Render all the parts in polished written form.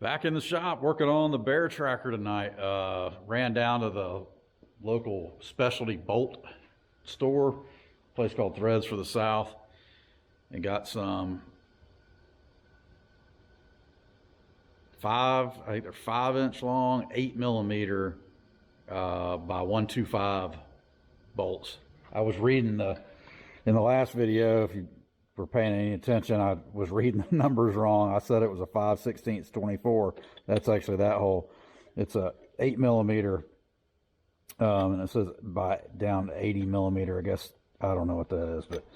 Back in the shop working on the Bear Tracker tonight. Ran down to the local specialty bolt store, place called Threads for the South, and got some I think they're 5-inch long, 8mm by 125 bolts. I was reading in the last video, if you were paying any attention, I was reading the numbers wrong. I said it was a 5/16 24. That's actually that hole. It's a 8mm, and it says down to 80mm. I guess I don't know what that is, but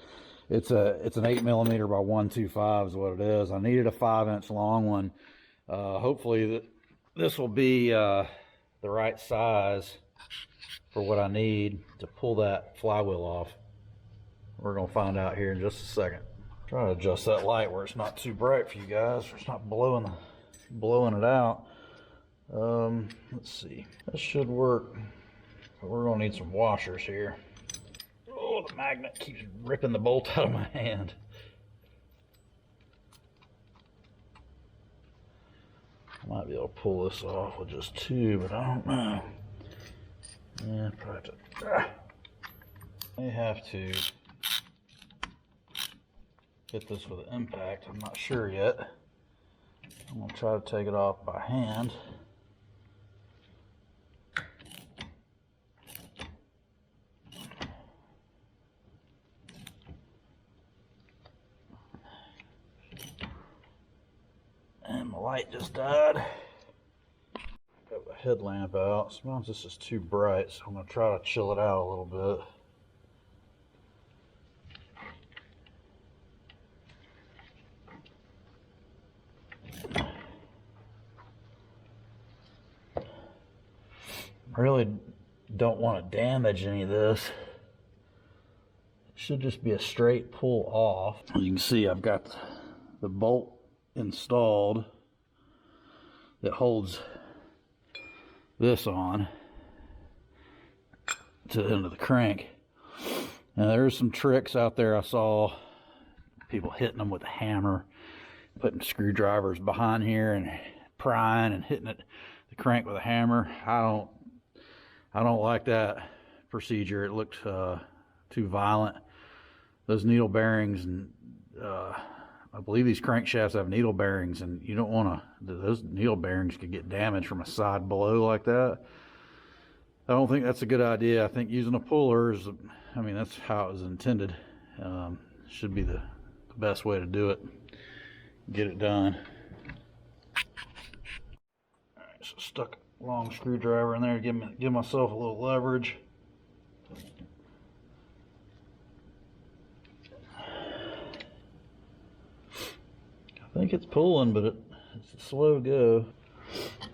it's an 8mm by 125 is what it is. I needed a 5-inch long one. Hopefully this will be the right size for what I need to pull that flywheel off. We're gonna find out here in just a second. Try to adjust that light where it's not too bright for you guys, so it's not blowing it out. Let's see. This should work, but we're gonna need some washers here. Oh, the magnet keeps ripping the bolt out of my hand. I might be able to pull this off with just two, but I don't know. Yeah, probably may have to hit this with an impact. I'm not sure yet. I'm gonna try to take it off by hand. And my light just died. Got the headlamp out. Sometimes this is too bright, so I'm gonna try to chill it out a little bit. Really don't want to damage any of this. It should just be a straight pull off. As you can see, I've got the bolt installed that holds this on to the end of the crank. Now there's some tricks out there I saw, people hitting them with a hammer, putting screwdrivers behind here and prying and hitting the crank with a hammer. I don't like that procedure. It looked too violent. Those needle bearings, and I believe these crankshafts have needle bearings, and you don't want to, those needle bearings could get damaged from a side blow like that. I don't think that's a good idea. I think using a puller is, I mean, that's how it was intended. Should be the best way to do it. Get it done. All right, so stuck a long screwdriver in there to give myself a little leverage. I think it's pulling, but it's a slow go.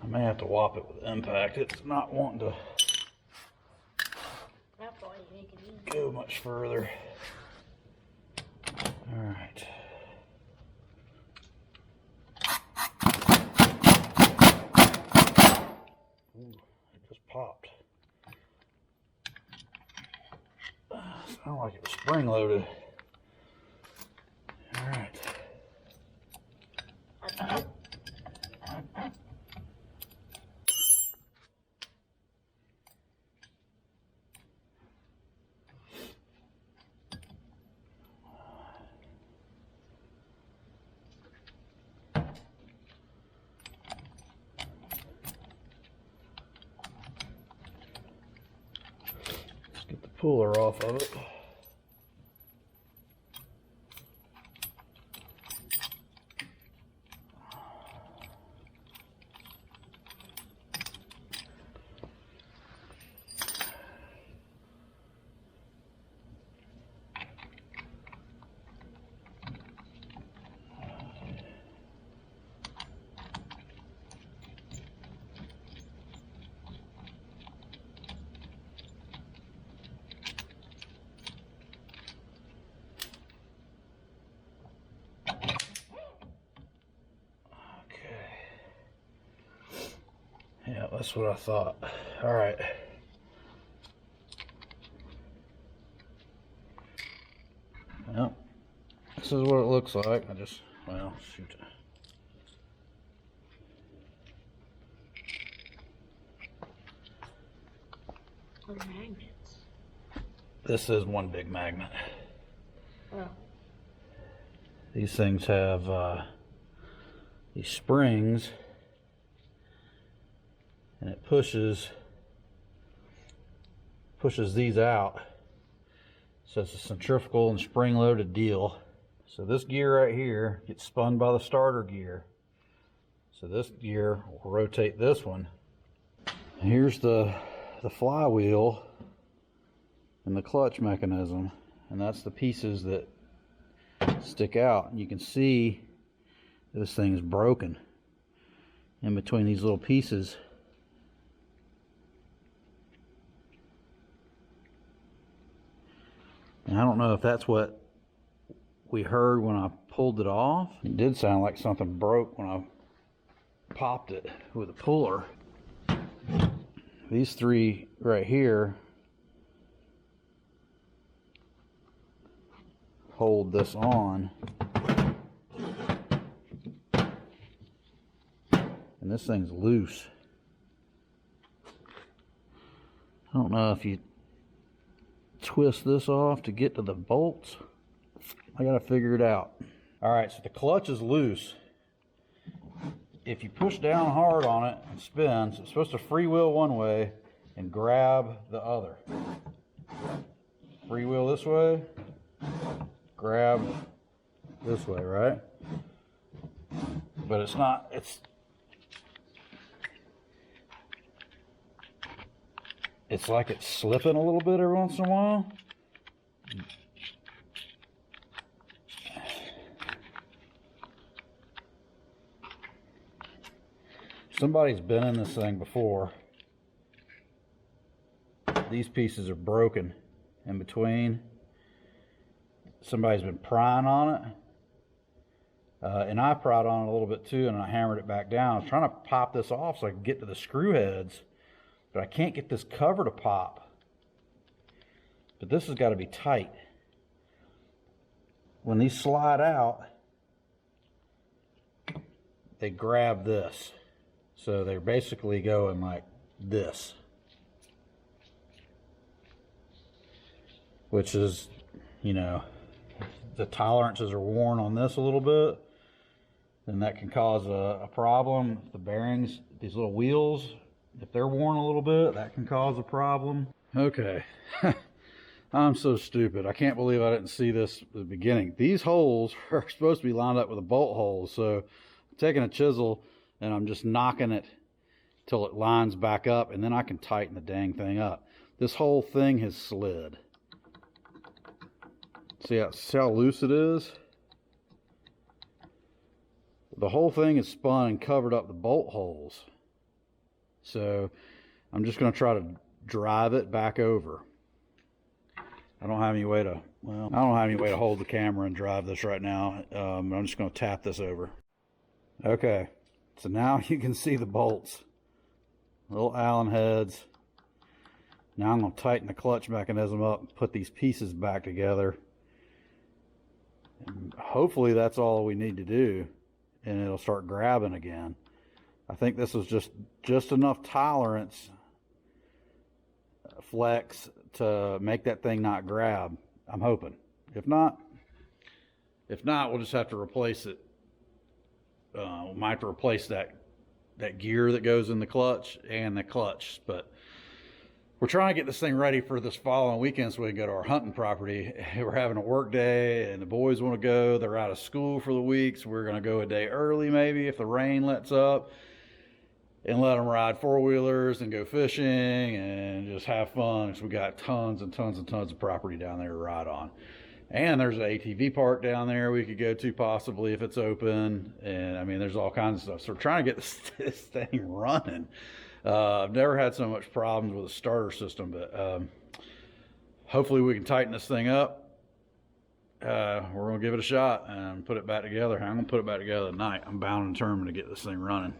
I may have to whop it with impact. It's not wanting to go much further. All right. Ooh, it just popped. Sounded like it was spring loaded. All right. Let's get the puller off of it. Yeah, that's what I thought. All right. Well, this is what it looks like. Well, shoot. Or magnets. This is one big magnet. Oh. These things have these springs, and it pushes these out. So it's a centrifugal and spring-loaded deal. So this gear right here gets spun by the starter gear. So this gear will rotate this one. Here's the flywheel and the clutch mechanism, and that's the pieces that stick out. And you can see this thing is broken in between these little pieces. And I don't know if that's what we heard when I pulled it off. It did sound like something broke when I popped it with a puller. These three right here hold this on. And this thing's loose. I don't know if you twist this off to get to the bolts. I gotta figure it out. All right, so the clutch is loose. If you push down hard on it and spins, it's supposed to freewheel one way and grab the other. Freewheel this way, grab this way, right? But it's not, it's like it's slipping a little bit every once in a while. Somebody's been in this thing before. These pieces are broken in between. Somebody's been prying on it. And I pried on it a little bit too, and I hammered it back down. I was trying to pop this off so I could get to the screw heads, but I can't get this cover to pop. But this has got to be tight. When these slide out, they grab this. So they're basically going like this, which is, you know, the tolerances are worn on this a little bit, then that can cause a problem. The bearings, these little wheels, if they're worn a little bit, that can cause a problem. Okay. I'm so stupid. I can't believe I didn't see this at the beginning. These holes are supposed to be lined up with the bolt holes. So I'm taking a chisel and I'm just knocking it till it lines back up, and then I can tighten the dang thing up. This whole thing has slid. See how loose it is? The whole thing is spun and covered up the bolt holes. So I'm just going to try to drive it back over. I don't have any way to, well, I don't have any way to hold the camera and drive this right now. I'm just going to tap this over. Okay, so now you can see the bolts, little Allen heads. Now I'm going to tighten the clutch mechanism up and put these pieces back together. And hopefully that's all we need to do, and it'll start grabbing again. I think this was just enough tolerance flex to make that thing not grab. I'm hoping. If not, we'll just have to replace it. We might have to replace that gear that goes in the clutch and the clutch. But we're trying to get this thing ready for this following weekend so we can go to our hunting property. We're having a work day and the boys want to go. They're out of school for the week, so we're going to go a day early maybe if the rain lets up, and let them ride four-wheelers and go fishing and just have fun. So we got tons and tons and tons of property down there to ride on. And there's an ATV park down there we could go to possibly if it's open. And I mean, there's all kinds of stuff. So we're trying to get this thing running. I've never had so much problems with a starter system, but hopefully we can tighten this thing up. We're going to give it a shot and put it back together. I'm going to put it back together tonight. I'm bound and determined to get this thing running.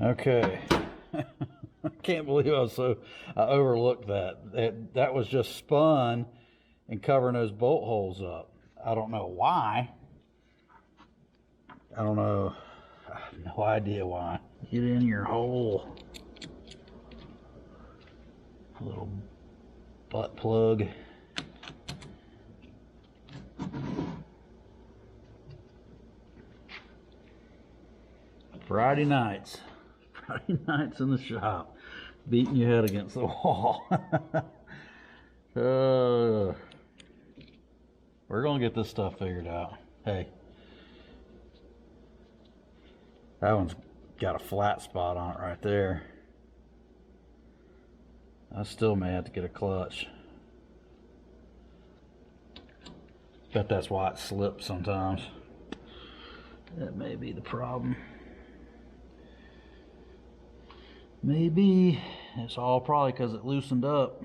Okay. I can't believe I overlooked that. That was just spun and covering those bolt holes up. I don't know why. I don't know. I have no idea why. Get in your hole. A little butt plug. Friday nights in the shop, beating your head against the wall. We're gonna get this stuff figured out. Hey, that one's got a flat spot on it right there. I still may have to get a clutch. Bet that's why it slips sometimes. That may be the problem. Maybe it's all probably because it loosened up.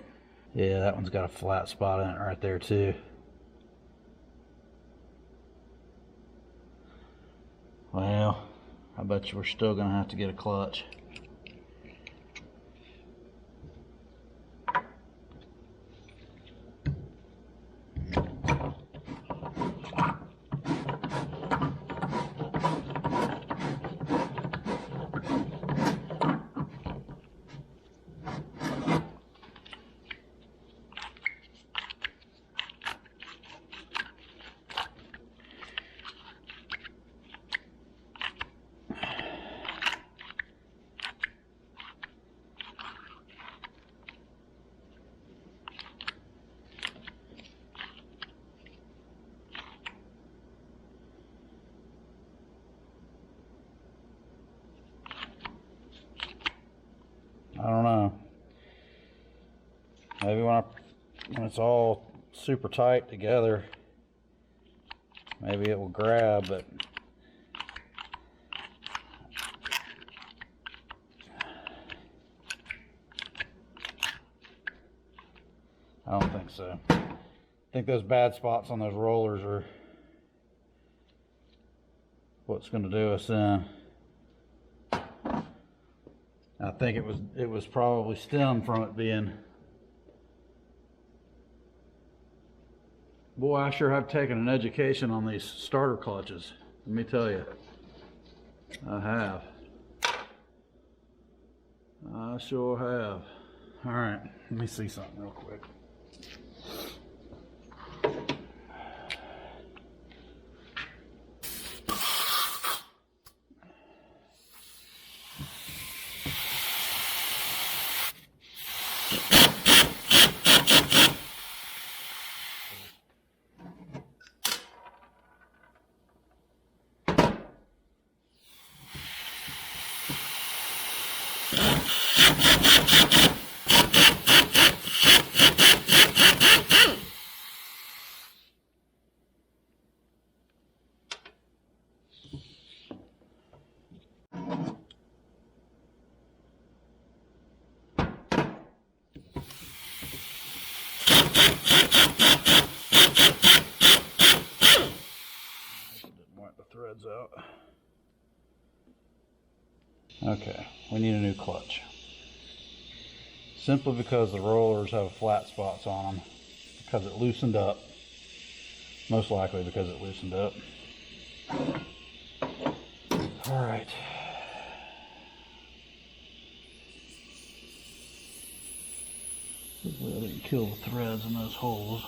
Yeah, that one's got a flat spot in it right there too. Well, I bet you we're still gonna have to get a clutch. I don't know. Maybe when it's all super tight together, maybe it will grab, but I don't think so. I think those bad spots on those rollers are what's going to do us in. I think it was probably stemmed from it being. Boy, I sure have taken an education on these starter clutches. Let me tell you, I have. I sure have. All right, let me see something real quick. Didn't wipe the threads out. Okay, we need a new clutch. Simply because the rollers have flat spots on them, because it loosened up. Most likely because it loosened up. All right. Hopefully I didn't kill the threads in those holes.